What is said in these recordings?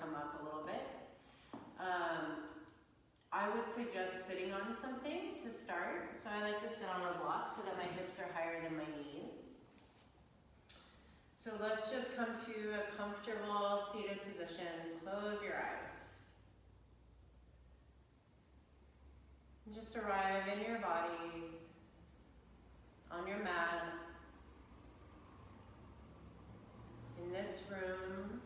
come up a little bit. I would suggest sitting on something to start. So I like to sit on a block so that my hips are higher than my knees. So let's just come to a comfortable seated position. Close your eyes. And just arrive in your body, on your mat, in this room.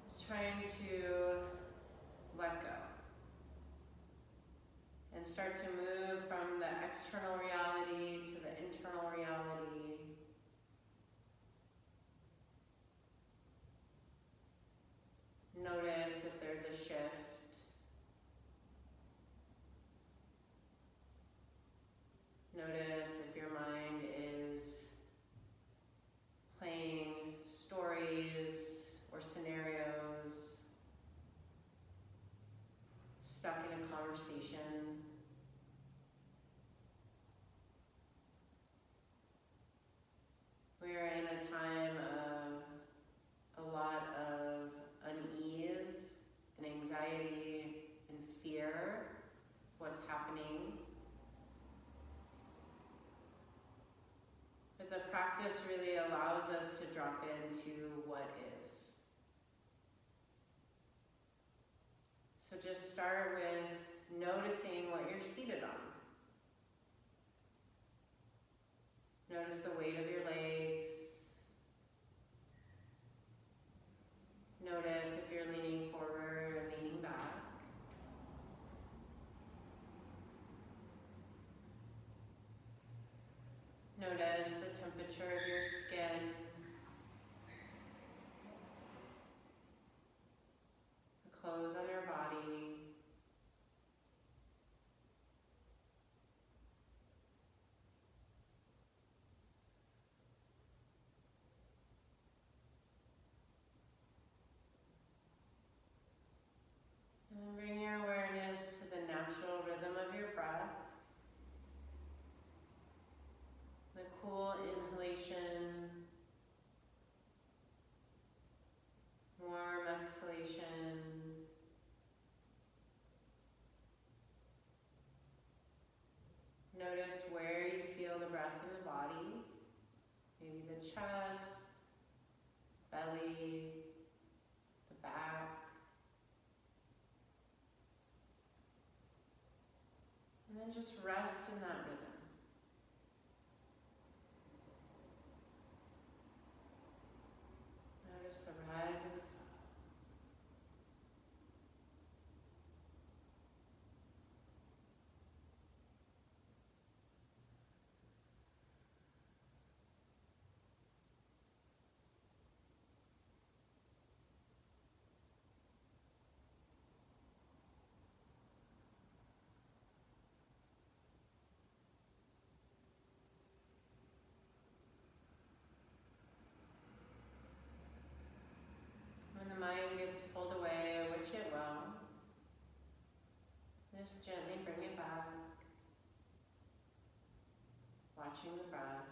Just trying to let go. And start to move from the external reality to the internal reality. Notice if there's a shift. Notice if your mind is playing stories or scenarios, stuck in a conversation. We are in a time of a lot of unease and anxiety and fear of what's happening. But the practice really allows us to drop into what is. So just start with noticing what you're seated on. Notice the weight of your legs. Notice if you're leaning forward or leaning back. Notice the temperature of your skin. The clothes on your body. And bring your awareness to the natural rhythm of your breath. The cool inhalation, warm exhalation. Notice where you feel the breath in the body, maybe the chest, belly, the back. And then just rest in that rhythm. Notice the rise and the fall. When the mind gets pulled away, which it will, just gently bring it back, watching the breath.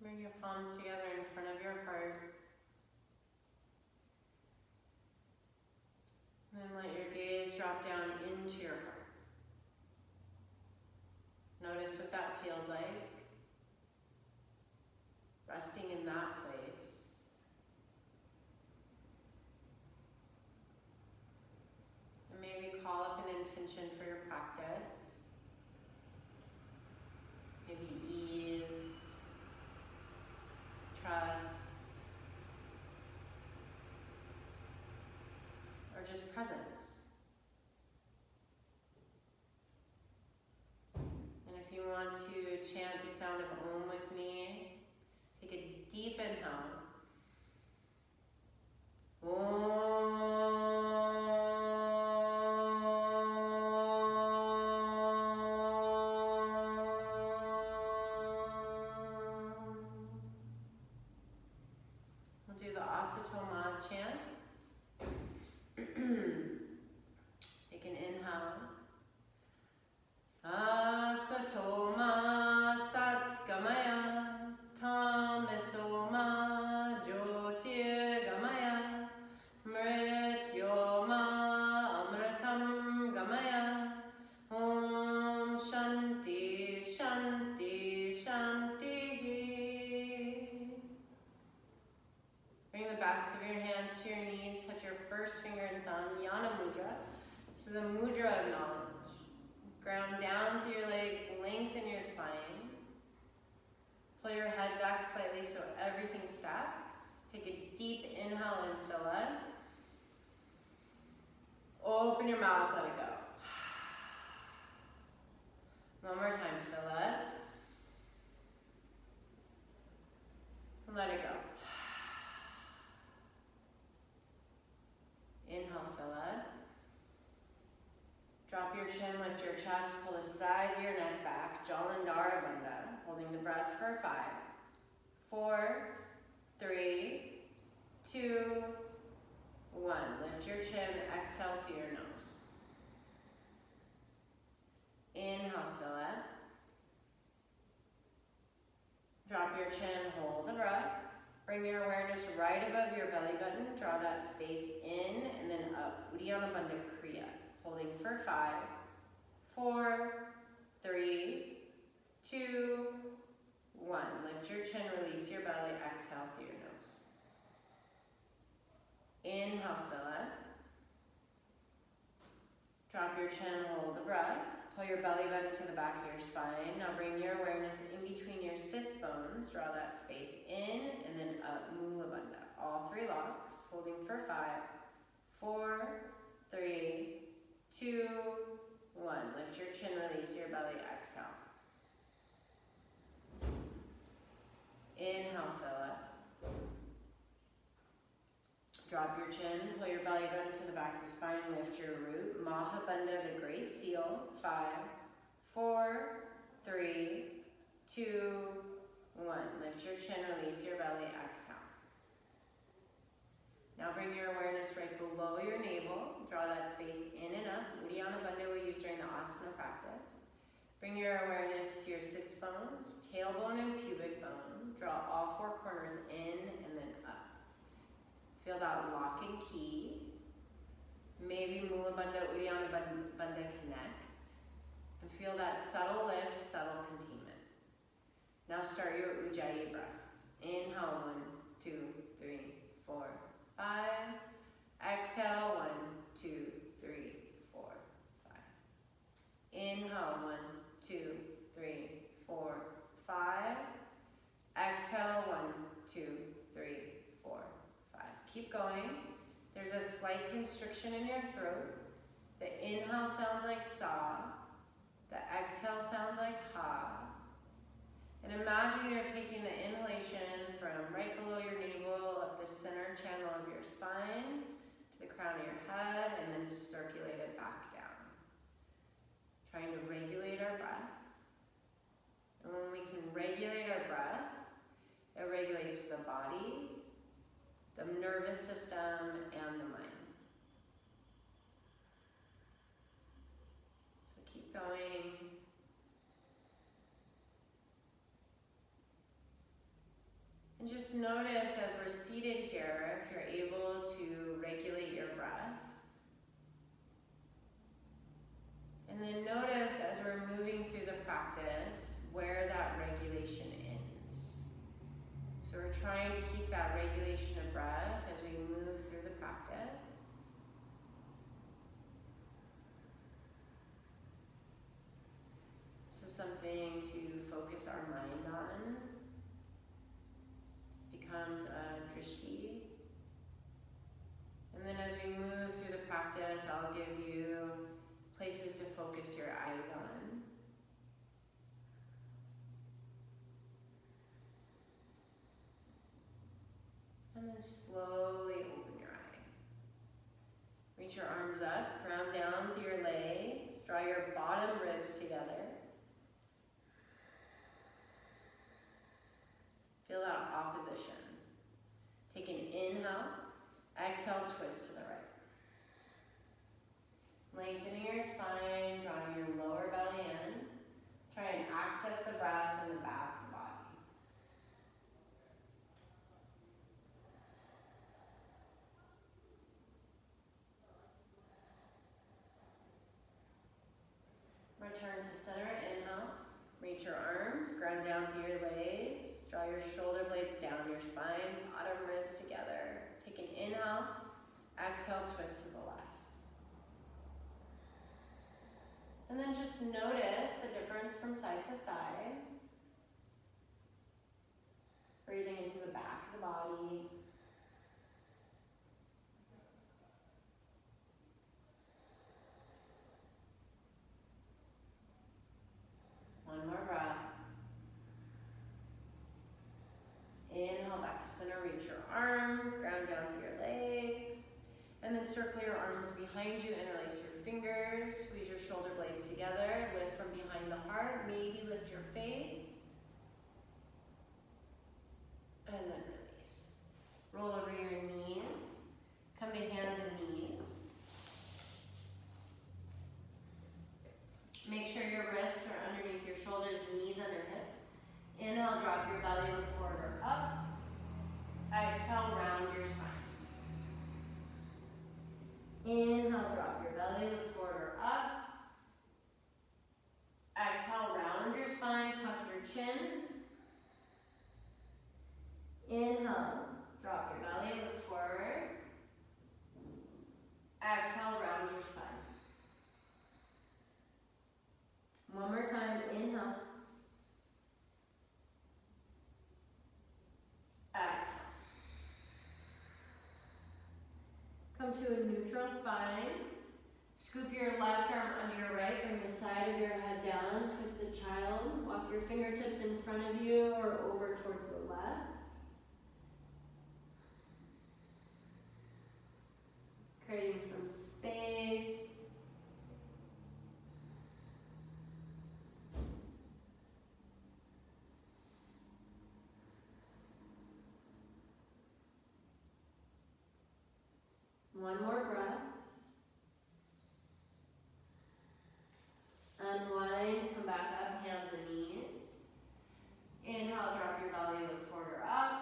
Bring your palms together in front of your heart. And then let your gaze drop down into your heart. Notice what that feels like. Resting in that place. And maybe call up an intention for your practice. Maybe ease, trust, or just presence. And if you want to chant the sound of Om with me, take a deep inhale. Asatoma chants. Take an inhale. Asatoma satgamaya tamasoma jyotirgamaya mrityoma amritam gamaya. Om Shanti Shanti Shanti. Bring the backs of your hands to your knees, touch your first finger and thumb, Yana Mudra. So the mudra of knowledge. Ground down through your legs, lengthen your spine. Pull your head back slightly so everything stacks. Take a deep inhale and fill it. Open your mouth, let it go. One more time, fill it. And let it go. Inhale, fill it. Drop your chin, lift your chest, pull the sides of your neck back, Jalandhara Bandha, holding the breath for 5, 4, 3, 2, 1. Lift your chin, exhale through your nose. Inhale, fill it. Drop your chin, hold the breath. Bring your awareness right above your belly button. Draw that space in and then up. Uddiyana Bandha Kriya. Holding for 5, 4, 3, 2, 1. Lift your chin, release your belly, exhale through your nose. Inhale, fill it. Drop your chin, hold the breath. Pull your belly button to the back of your spine. Now bring your awareness in between your sits bones. Draw that space in and then up, Mula Bandha. All 3 locks, holding for 5, 4, 3, 2, 1. Lift your chin, release your belly, exhale. Inhale, fill it. Drop your chin, pull your belly button to the back of the spine, lift your root. Mahabandha, the Great Seal. 5, 4, 3, 2, 1. Lift your chin, release your belly, exhale. Now bring your awareness right below your navel. Draw that space in and up. Uddiyana Bandha we use during the asana practice. Bring your awareness to your sits bones, tailbone and pubic bone. Draw all 4 corners in and then up. Feel that lock and key. Maybe Mula Bandha, Uddiyana Bandha connect. And feel that subtle lift, subtle containment. Now start your Ujjayi breath. Inhale, 1, 2, 3, 4, 5. Exhale, 1, 2, 3, 4, 5. Inhale, 1, 2, 3, 4, 5. Exhale, 1, 2, 3, 4, 5. Keep going. There's a slight constriction in your throat. The inhale sounds like sa. The exhale sounds like ha. And imagine you're taking the inhalation from right below your navel up the center channel of your spine to the crown of your head and then circulate it back down. Trying to regulate our breath. And when we can regulate our breath, it regulates the body, the nervous system, and the mind. So keep going. And just notice as we're seated here, if you're able to regulate your breath. And then notice as we're moving through the practice where that regulation ends. So we're trying to keep that regulation of breath as we move through the practice. This is something to focus our mind on. Becomes a drishti. And then as we move through the practice, I'll give you places to focus your eyes on. And then slowly open your eye. Reach your arms up, ground down through your legs, draw your bottom ribs together. Feel that opposition. Take an inhale inhale. Exhale, twist to the right. Lengthening your spine, drawing your lower belly in. Try and access the breath in the back of the body. Return to center, inhale. Reach your arms, ground down through your legs. Draw your shoulder blades down your spine, bottom ribs together. Take an inhale, exhale, twist to the left. And then just notice the difference from side to side. Breathing into the back of the body. One more breath. Inhale back to center, reach your arms, ground down through your legs. And then circle your arms behind you, interlace your fingers, squeeze your shoulder blades together, lift from behind the heart, maybe lift your face. And then release. Roll over your knees, come to hands and knees. Make sure your wrists are underneath your shoulders, knees under hips. Inhale, drop your belly, look forward or up. Exhale, round your spine. Inhale, drop your belly, look forward or up. Exhale, round your spine, tuck your chin. Inhale, drop your belly, look forward. Exhale, round your spine. One more time, inhale. Exhale. Come to a neutral spine. Scoop your left arm under your right, bring the side of your head down, twisted child. Walk your fingertips in front of you or over towards the left. Creating some space. One more breath. Unwind, come back up, hands and knees. Inhale, drop your belly, look forward or up.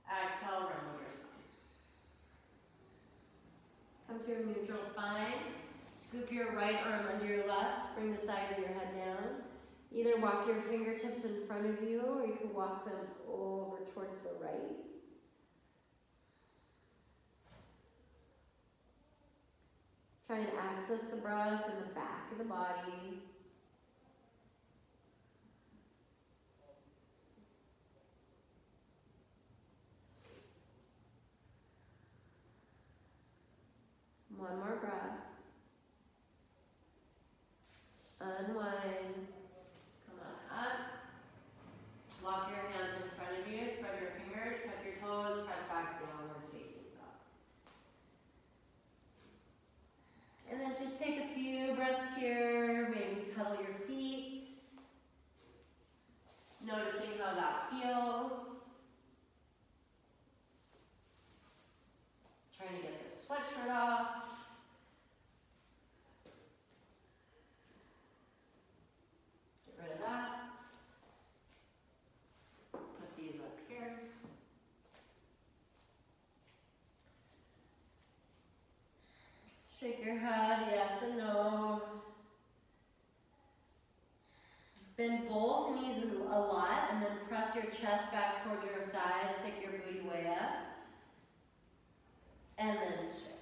Exhale, round your spine. Come to a neutral spine. Scoop your right arm under your left. Bring the side of your head down. Either walk your fingertips in front of you or you can walk them over towards the right. Try and access the breath in the back of the body. One more breath. Unwind. Come on up. Walk your hands in front of you. Spread your fingers. Tuck your toes. Press back downward facing dog. And then just take a few breaths here. Maybe pedal your feet. Noticing how that feels. Trying to get the sweatshirt off. Get rid of that. Put these up here. Shake your head, yes and no. Bend both knees a lot and then press your chest back towards your thighs, stick your booty way up. And then straighten.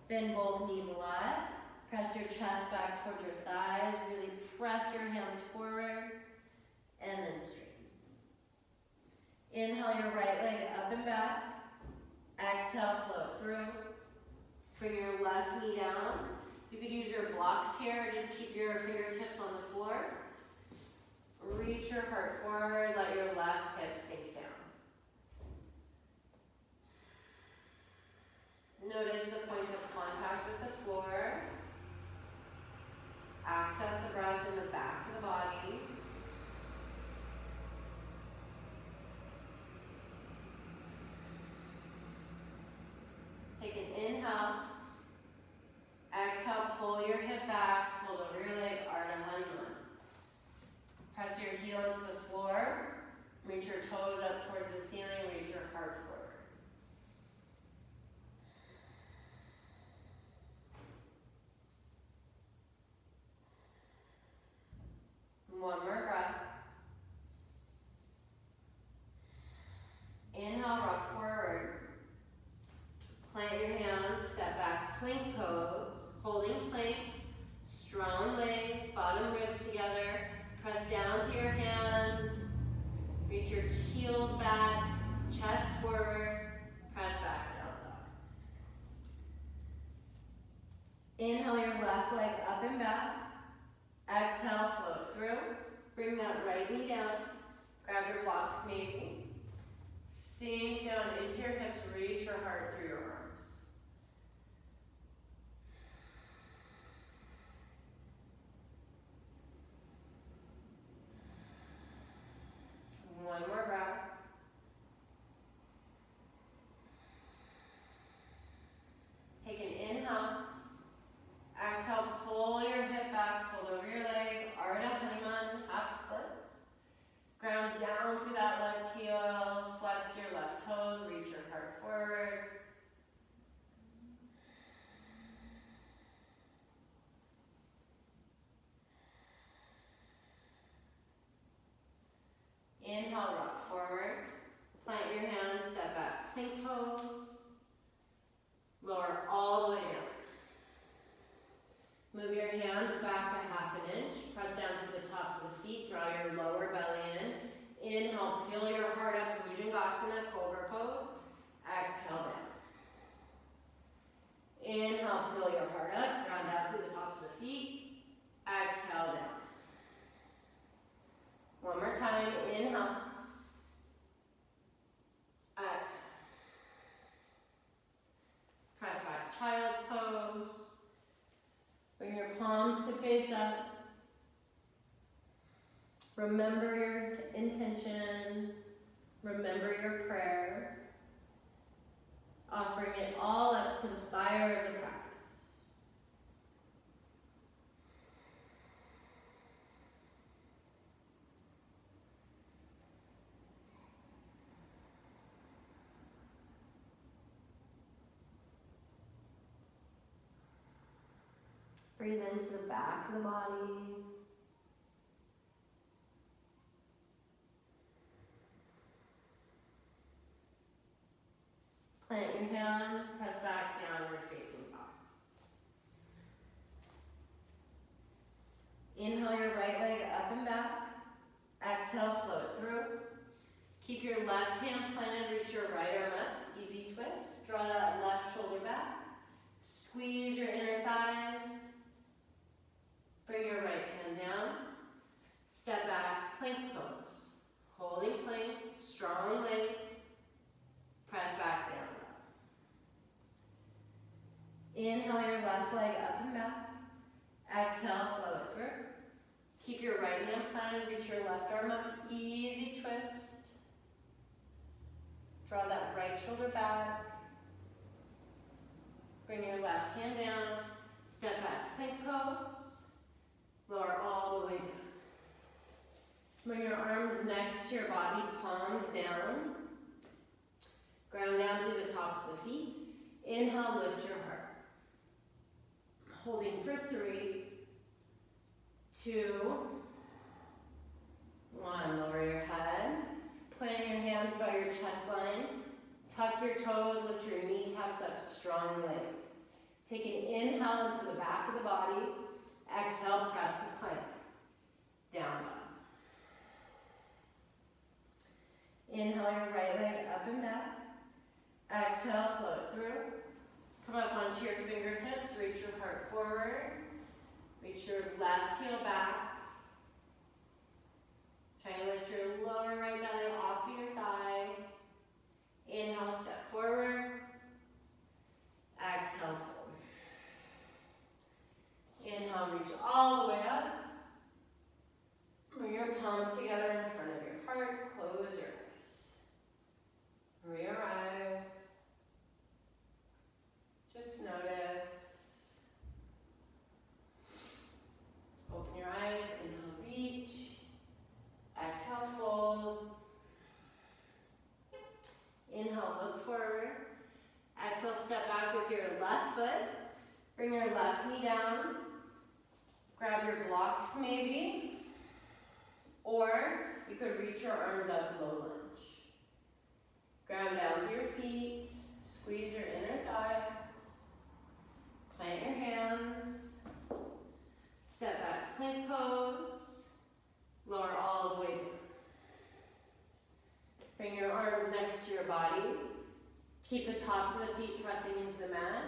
Bend both knees a lot. Press your chest back towards your thighs. Really press your hands forward. And then straighten. Inhale your right leg up and back. Exhale, float through. Bring your left knee down. You could use your blocks here. Just keep your fingertips on the floor. Reach your heart forward. Let your left hip sink down. Notice the points of contact with the floor. Access the breath in the back of the body. forward, press back, down dog. Inhale your left leg up and back. Exhale, float through. Bring that right knee down. Grab your blocks maybe. Sink down into your hips, reach your heart through your arms. One more breath. Take an inhale. Exhale, pull your hip back, fold over your leg, Ardha Hanuman, half splits. Ground down through that left heel, flex your left toes, reach your heart forward. Inhale, rock forward. Plant your hands, step back, plank pose. Lower all the way down. Move your hands back a half an inch. Press down to the tops of the feet. Draw your lower belly in. Inhale, peel your heart up. Bhujangasana, cobra pose. Exhale down. Inhale, peel your heart up. Ground down to the tops of the feet. Exhale down. One more time. Inhale. Exhale. Press back, child's pose. Bring your palms to face up. Remember your intention. Remember your prayer. Offering it all up to the fire of the practice. Breathe into the back of the body. Plant your hands, press back, downward facing dog. Inhale your right leg up and back. Exhale, float through. Keep your left hand planted, reach your right arm up. Easy twist. Draw that left shoulder back. Squeeze your inner thighs. Bring your right hand down. Step back, plank pose. Holding plank, strong legs. Press back down. Inhale your left leg up and back. Exhale, flow it through. Keep your right hand planted, reach your left arm up. Easy twist. Draw that right shoulder back. Bring your left hand down. Step back, plank pose. Lower all the way down. Bring your arms next to your body, palms down. Ground down to the tops of the feet. Inhale, lift your heart. Holding for 3, 2, 1. Lower your head. Plant your hands by your chest line. Tuck your toes, lift your kneecaps up, strong legs. Take an inhale into the back of the body. Exhale, press to plank. Down dog. Inhale your right leg up and back. Exhale, float through. Come up onto your fingertips, reach your heart forward. Reach your left heel back. Try to lift your lower right belly off of your thigh. Inhale, step forward. Exhale, forward. Inhale, reach all the way up. Bring your palms together in front of your heart. Close your eyes. Re-arrive. Just notice. Open your eyes. Inhale, reach. Exhale, fold. Inhale, look forward. Exhale, step back with your left foot. Bring your left knee down. Grab your blocks maybe. Or you could reach your arms up, low lunge. Ground down to your feet. Squeeze your inner thighs. Plant your hands. Step back, plank pose. Lower all the way down. Bring your arms next to your body. Keep the tops of the feet pressing into the mat.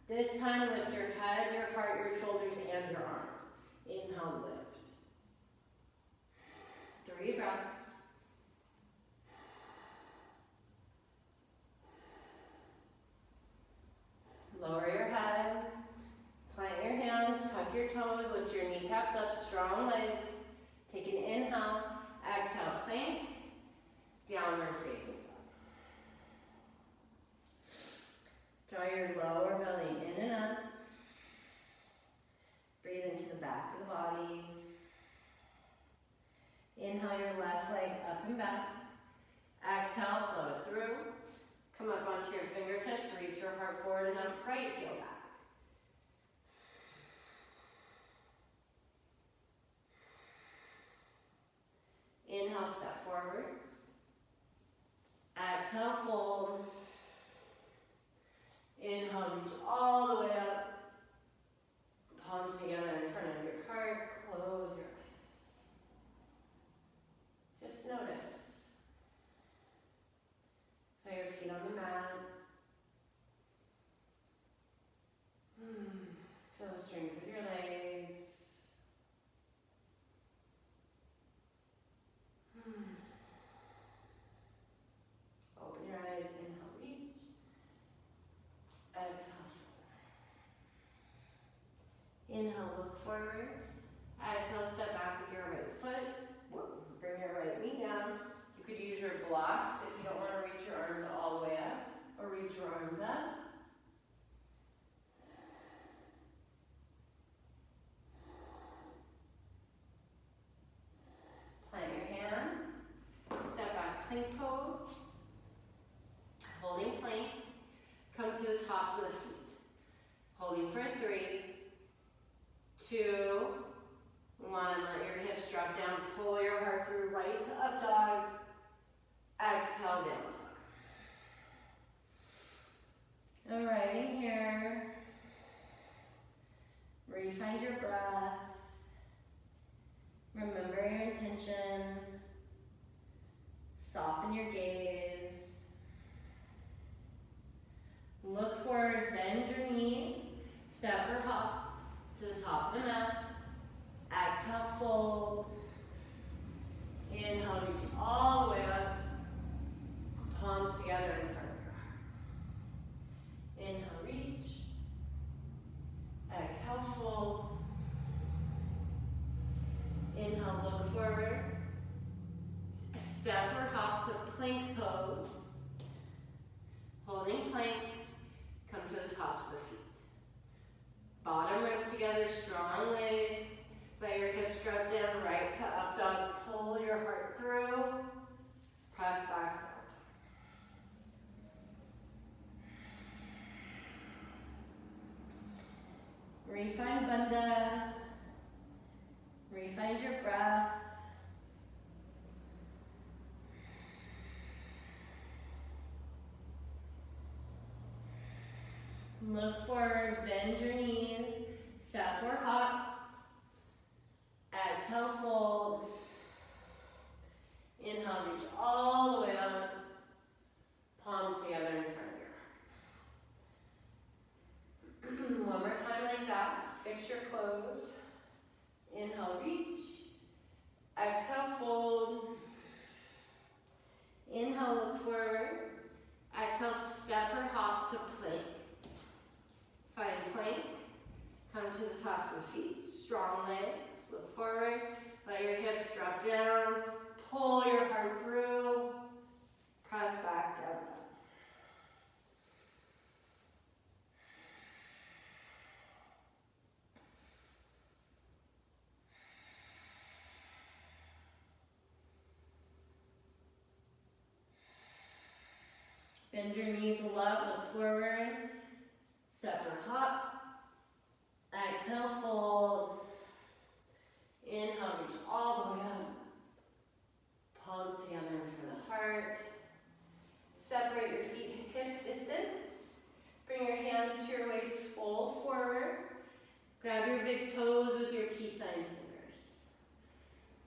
This time lift your head, your heart, your shoulders, and your arms. Inhale, lift. 3 breaths. Lower your head. Plant your hands, tuck your toes, lift your kneecaps up, strong legs. Take an inhale, exhale, plank, downward facing dog. Draw your lower belly in and up. Breathe into the back of the body. Inhale your left leg up and back. Exhale, float through. Come up onto your fingertips, reach your heart forward and up, right heel back. Inhale, step forward. Exhale, fold. Inhale, reach all the way up. Palms together in front of your heart. Close your eyes. Just notice. Put your feet on the mat. Feel the strength of your legs. Open your eyes, inhale, reach. Exhale. Inhale, look forward. Exhale, step back with your right foot. Bring your right knee down. You could use your blocks if you don't want to reach your arms all the way up, or reach your arms up. Plant your hands. Step back, plank pose. Holding plank. Come to the tops of the feet. Holding for 3, 2, 1. Let your hips drop down. Pull your heart through, right to up dog. Exhale, down dog. All right, in here. Refind your breath. Remember your intention. Soften your gaze. Look forward, bend your knees. Step or hop to the top of the mat. Exhale, fold. Inhale, reach all the way up. Palms together in front of your heart. Inhale, reach. Exhale, fold. Inhale, look forward. Step or hop to plank pose. Holding plank, come to the tops of the feet. Bottom ribs together, strong legs. Let your hips drop down, right to up dog. Pull your heart through. Press back down. Refine bandha. Refine your breath. Look forward, bend your knees, step or hop. Exhale, fold. Inhale, reach all the way up. Palms together in front of your heart. One more time like that. Fix your clothes. Inhale, reach. Exhale, fold. Inhale, look forward. Exhale, step or hop to plank. Find plank. Come to the tops of the feet. Strong legs. Look forward. Let your hips drop down. Pull your heart through. Press back down. Bend your knees a lot, look forward. Step or hop. Exhale, fold. Inhale, reach all the way up. Palms together in front of the heart. Separate your feet hip distance. Bring your hands to your waist, fold forward. Grab your big toes with your peace sign fingers.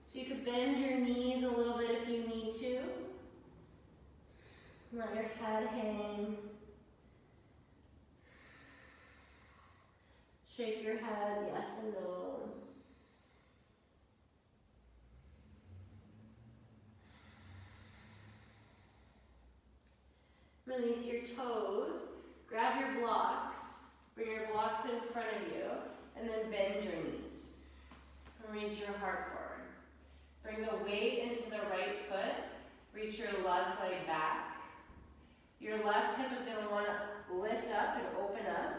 So you could bend your knees a little bit if you need to. Let your head hang. Shake your head, yes and no. Release your toes. Grab your blocks. Bring your blocks in front of you. And then bend your knees. And reach your heart forward. Bring the weight into the right foot. Reach your left leg back. Your left hip is going to want to lift up and open up.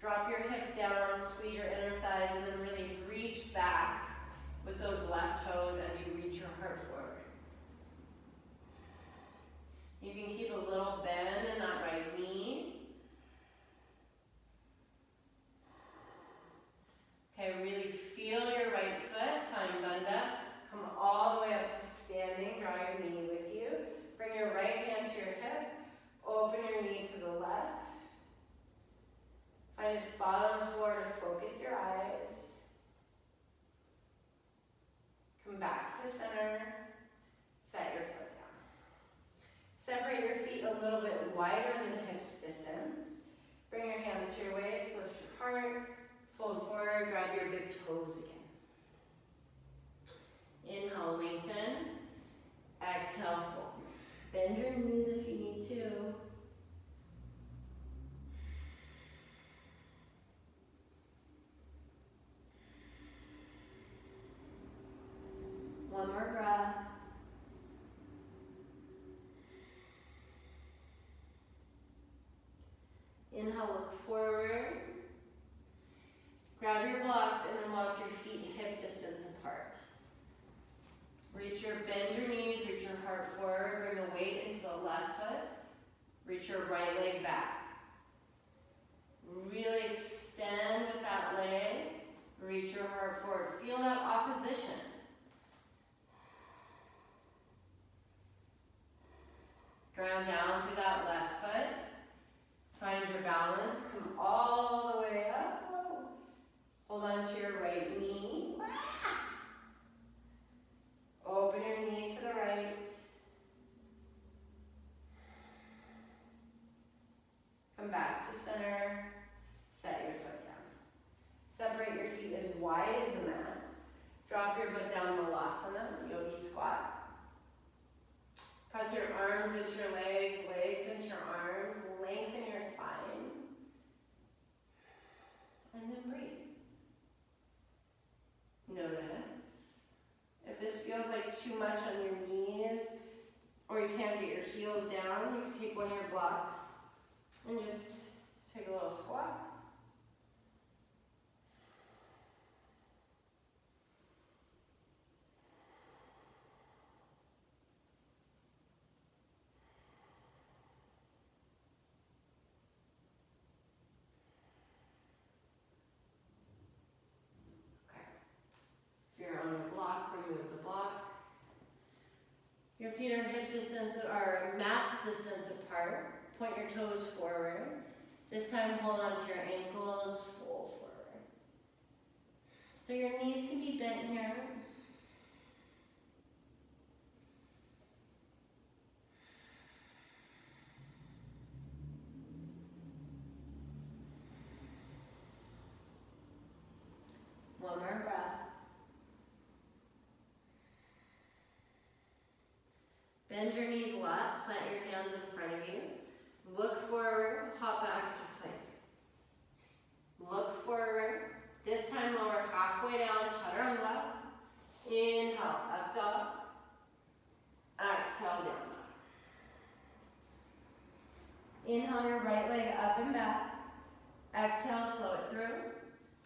Drop your hip down, squeeze your inner thighs, and then really reach back with those left toes as you reach your heart forward. You can keep a little bend in that right knee. Okay, really feel your right foot, find bend up. Come all the way up to standing, draw your knee with you. Bring your right hand to your hip, open your knee to the left. Find a spot on the floor to focus your eyes. Come back to center, set your foot down. Separate your feet a little bit wider than hips distance. Bring your hands to your waist, lift your heart, fold forward, grab your big toes again. Inhale, lengthen. Exhale, fold. Bend your knees if you need to. One more breath. Inhale, look forward. Grab your blocks and then walk your feet hip distance apart. Bend your knees, reach your heart forward, bring the weight into the left foot. Reach your right leg back. Really extend with that leg. Reach your heart forward. Feel that opposition. Ground down through that left foot. Find your balance. Come all the way up. Hold on to your right knee. Open your knee to the right. Come back to center. Set your foot down. Separate your feet as wide as the mat. Drop your foot down, Malasana, yogi squat. Press your arms into your legs, legs into your arms. Lengthen your spine. And then breathe. Notice. If this feels like too much on your knees, or you can't get your heels down, you can take one of your blocks and just take a little squat. Your feet are hip distance or mats distance apart. Point your toes forward. This time hold on to your ankles, fold forward. So your knees can be bent here. One more breath. Bend your knees left, plant your hands in front of you. Look forward, hop back to plank. Look forward. This time lower halfway down, chaturanga. Inhale, up dog. Exhale, down dog. Inhale your right leg up and back. Exhale, flow it through.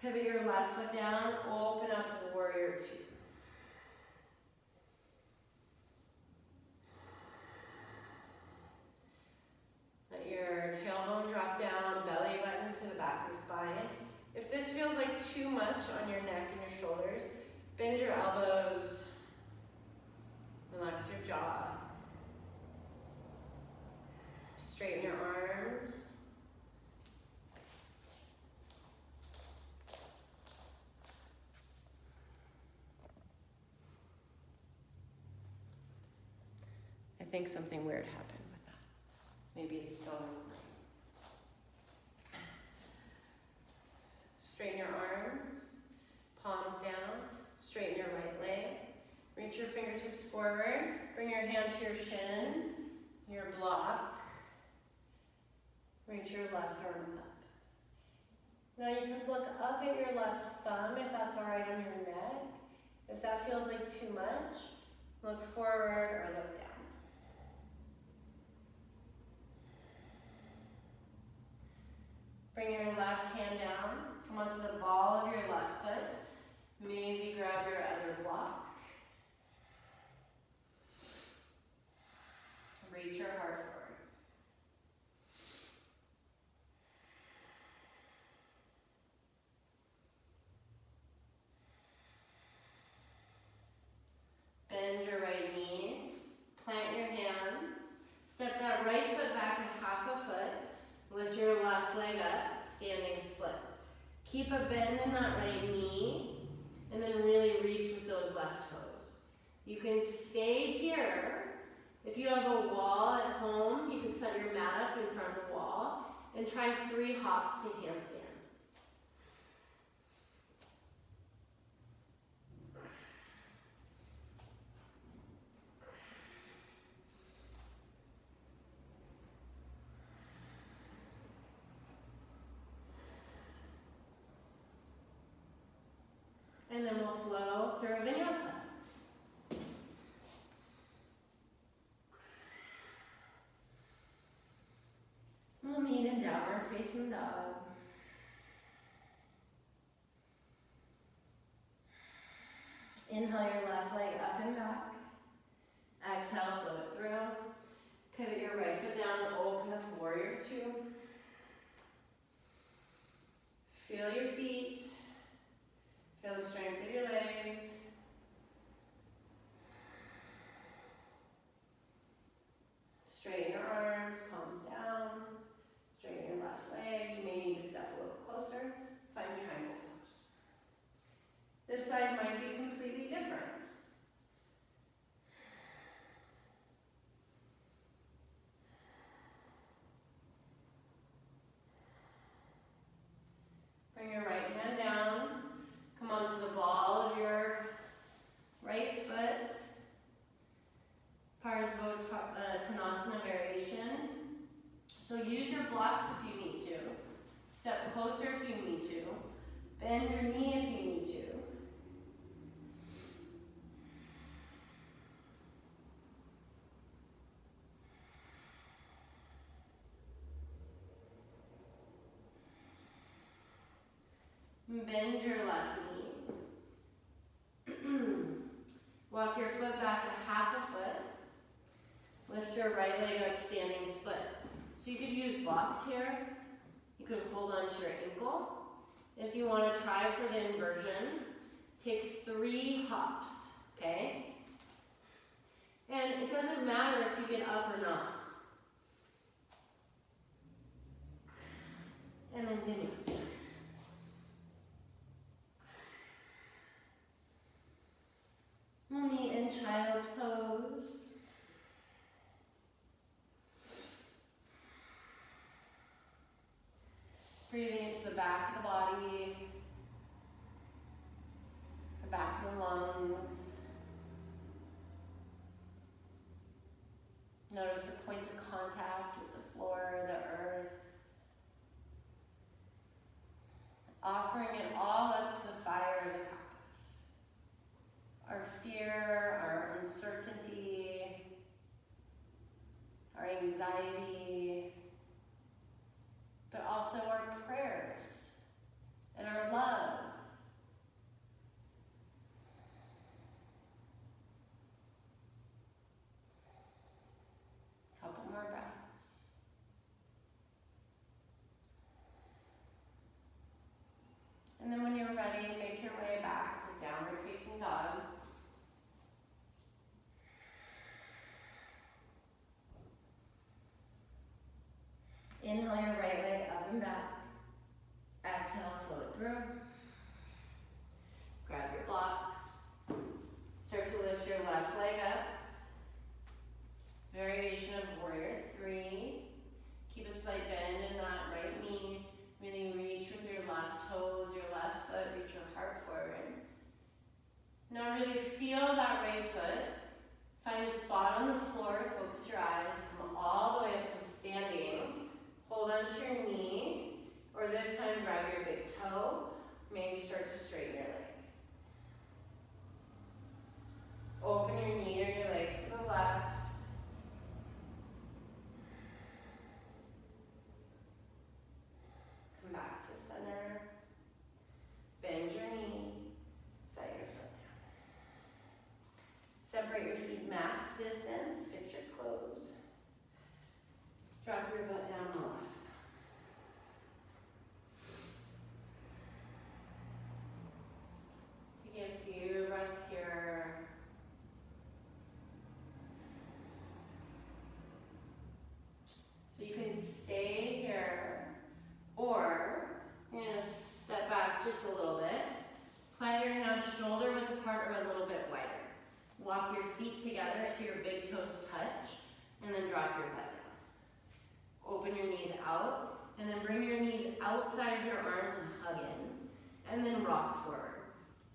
Pivot your left foot down, open up warrior two. Your tailbone drop down, belly button to the back of the spine. If this feels like too much on your neck and your shoulders, bend your elbows, relax your jaw. Straighten your arms. I think something weird happened with that. Maybe it's still inclined. Straighten your arms, palms down, straighten your right leg. Reach your fingertips forward, bring your hand to your shin, your block. Reach your left arm up. Now you can look up at your left thumb if that's all right on your neck. If that feels like too much, look forward or look down. Bring your left hand down, come onto the ball of your left foot. Maybe grab your other block. Reach your heart forward. Bend your right knee, plant your hands, step that right foot back a half a foot, lift your left leg up, standing splits. Keep a bend in that right knee, and then really reach with those left toes. You can stay here. If you have a wall at home, you can set your mat up in front of the wall, and try 3 hops to handstand. And then we'll flow through a Vinyasa. We'll meet in downward facing dog. Inhale your left leg up and back. Exhale, flow it through. Pivot your right foot down, open up warrior 2. Feel your feet. Feel the strength of your legs. Straighten your arms, palms down. Straighten your left leg. You may need to step a little closer. Find triangle pose. This side might be completely different. Bring your right hand down. Come onto the ball of your right foot. Parsvottanasana variation. So use your blocks if you need to. Step closer if you need to. Bend your knee if you need to. Bend your left knee. Walk your foot back a half a foot. Lift your right leg up, standing splits. So you could use blocks here. You could hold on to your ankle. If you want to try for the inversion, take 3 hops, okay? And it doesn't matter if you get up or not. And then Vinyasa. We'll meet in child's pose. Breathing into the back of the body, the back of the lungs. Notice the points of contact with the floor, the earth. Offering it all up to the fire of the practice. Our fear, our uncertainty, our anxiety, but also our prayers and our love. Couple more breaths. And then when you're ready, make your way back to downward facing dog. Inhale your right leg up and back. Exhale, flow it through. Grab your blocks. Start to lift your left leg up. Variation of warrior 3. onto your knee, or this time grab your big toe. Maybe start to straighten your leg. Open your knee or your leg to the left. Come back to center. Bend your knee. Set your foot down. Separate your feet max distance. Fit your clothes. Drop your butt down, Vinyasa. Take a few breaths here. So you can stay here, or you're going to step back just a little bit. Plant your hands shoulder width apart or a little bit wider. Walk your feet together so your big toes touch, and then drop your butt down. Open your knees out, and then bring your knees outside of your arms and hug in, and then rock forward.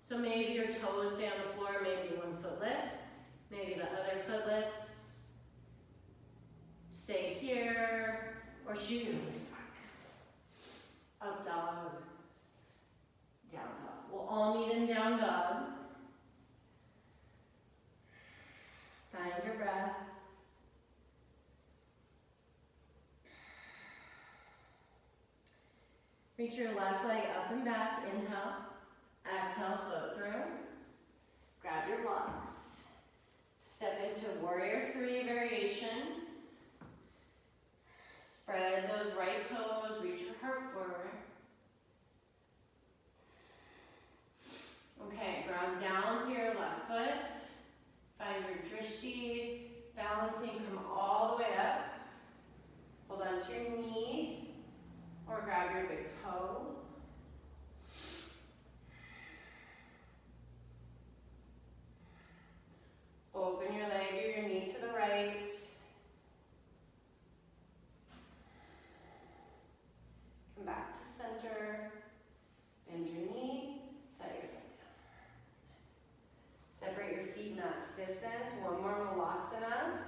So maybe your toes stay on the floor, maybe one foot lifts, maybe the other foot lifts. Stay here, or shoot your legs back. Up dog, down dog. We'll all meet in down dog. Find your breath. Reach your left leg up and back, inhale. Exhale, float through. Grab your blocks. Step into warrior three variation. Spread those right toes, reach your heart forward. Okay, ground down to your left foot. Find your drishti. Balancing, come all the way up. Hold on to your knee, or grab your big toe. Open your leg or your knee to the right. Come back to center. Bend your knee, set your foot down. Separate your feet max distance. One more Malasana.